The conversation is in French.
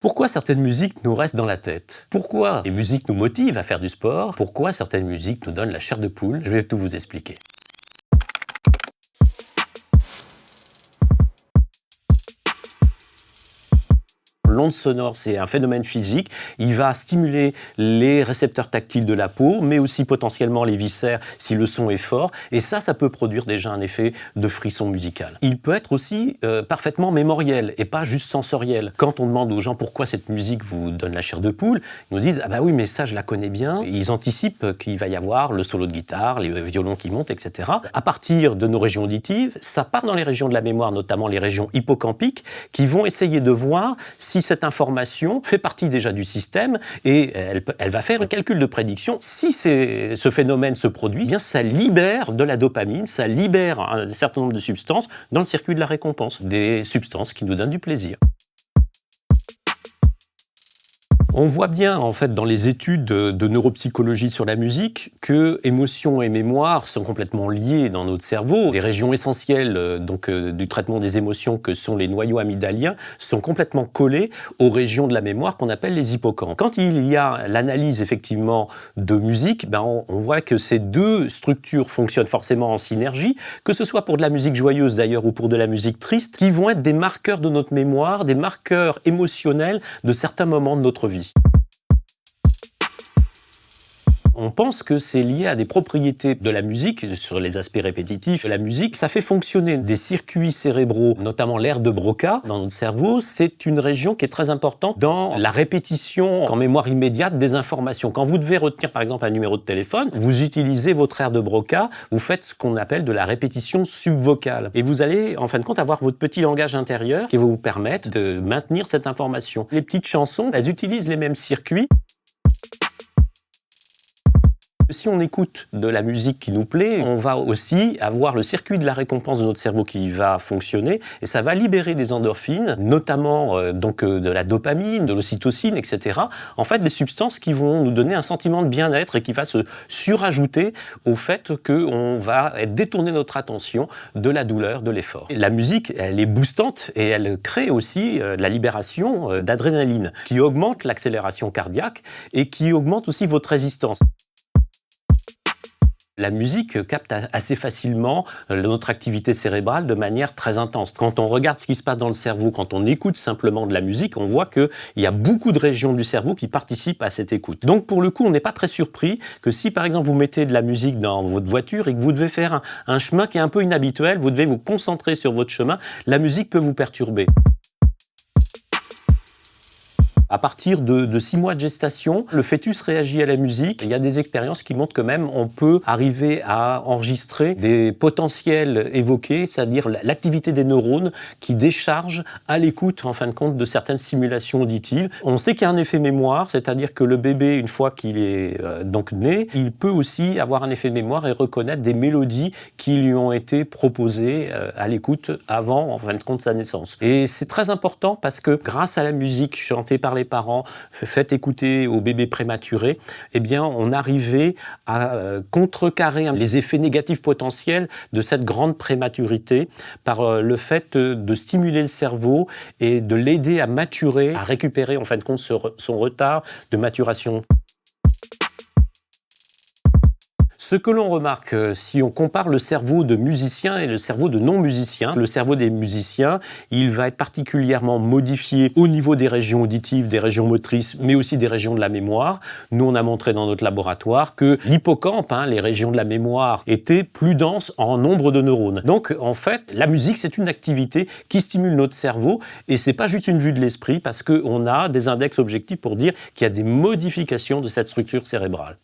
Pourquoi certaines musiques nous restent dans la tête? Pourquoi les musiques nous motivent à faire du sport? Pourquoi certaines musiques nous donnent la chair de poule? Je vais tout vous expliquer. L'onde sonore, c'est un phénomène physique. Il va stimuler les récepteurs tactiles de la peau, mais aussi potentiellement les viscères si le son est fort. Et ça peut produire déjà un effet de frisson musical. Il peut être aussi parfaitement mémoriel et pas juste sensoriel. Quand on demande aux gens pourquoi cette musique vous donne la chair de poule, ils nous disent « Ah bah oui, mais ça, je la connais bien ». Ils anticipent qu'il va y avoir le solo de guitare, les violons qui montent, etc. À partir de nos régions auditives, ça part dans les régions de la mémoire, notamment les régions hippocampiques, qui vont essayer de voir si cette information fait partie déjà du système et elle va faire un calcul de prédiction. Si ce phénomène se produit, eh bien ça libère de la dopamine, ça libère un certain nombre de substances dans le circuit de la récompense, des substances qui nous donnent du plaisir. On voit bien, en fait, dans les études de neuropsychologie sur la musique, que émotion et mémoire sont complètement liées dans notre cerveau. Les régions essentielles du traitement des émotions, que sont les noyaux amygdaliens, sont complètement collées aux régions de la mémoire qu'on appelle les hippocampes. Quand il y a l'analyse, effectivement, de musique, on voit que ces deux structures fonctionnent forcément en synergie, que ce soit pour de la musique joyeuse, d'ailleurs, ou pour de la musique triste, qui vont être des marqueurs de notre mémoire, des marqueurs émotionnels de certains moments de notre vie. On pense que c'est lié à des propriétés de la musique, sur les aspects répétitifs de la musique. Ça fait fonctionner des circuits cérébraux, notamment l'aire de Broca dans notre cerveau. C'est une région qui est très importante dans la répétition en mémoire immédiate des informations. Quand vous devez retenir par exemple un numéro de téléphone, vous utilisez votre aire de Broca, vous faites ce qu'on appelle de la répétition subvocale. Et vous allez en fin de compte avoir votre petit langage intérieur qui va vous permettre de maintenir cette information. Les petites chansons, elles utilisent les mêmes circuits. Si on écoute de la musique qui nous plaît, on va aussi avoir le circuit de la récompense de notre cerveau qui va fonctionner et ça va libérer des endorphines, notamment de la dopamine, de l'ocytocine, etc. En fait, des substances qui vont nous donner un sentiment de bien-être et qui va se surajouter au fait qu'on va détourner notre attention de la douleur, de l'effort. La musique, elle est boostante et elle crée aussi la libération d'adrénaline qui augmente l'accélération cardiaque et qui augmente aussi votre résistance. La musique capte assez facilement notre activité cérébrale de manière très intense. Quand on regarde ce qui se passe dans le cerveau, quand on écoute simplement de la musique, on voit qu'il y a beaucoup de régions du cerveau qui participent à cette écoute. Donc pour le coup, on n'est pas très surpris que si par exemple vous mettez de la musique dans votre voiture et que vous devez faire un chemin qui est un peu inhabituel, vous devez vous concentrer sur votre chemin, la musique peut vous perturber. À partir de 6 mois de gestation, le fœtus réagit à la musique. Il y a des expériences qui montrent que même on peut arriver à enregistrer des potentiels évoqués, c'est-à-dire l'activité des neurones qui déchargent à l'écoute, en fin de compte, de certaines simulations auditives. On sait qu'il y a un effet mémoire, c'est-à-dire que le bébé, une fois qu'il est donc né, il peut aussi avoir un effet mémoire et reconnaître des mélodies qui lui ont été proposées à l'écoute avant, en fin de compte, sa naissance. Et c'est très important parce que grâce à la musique chantée par les parents, faites écouter aux bébés prématurés, eh bien, on arrivait à contrecarrer les effets négatifs potentiels de cette grande prématurité par le fait de stimuler le cerveau et de l'aider à maturer, à récupérer en fin de compte son retard de maturation. Ce que l'on remarque, si on compare le cerveau de musiciens et le cerveau de non-musiciens, le cerveau des musiciens, il va être particulièrement modifié au niveau des régions auditives, des régions motrices, mais aussi des régions de la mémoire. Nous, on a montré dans notre laboratoire que l'hippocampe, les régions de la mémoire, étaient plus denses en nombre de neurones. Donc, en fait, la musique, c'est une activité qui stimule notre cerveau et c'est pas juste une vue de l'esprit parce qu'on a des index objectifs pour dire qu'il y a des modifications de cette structure cérébrale.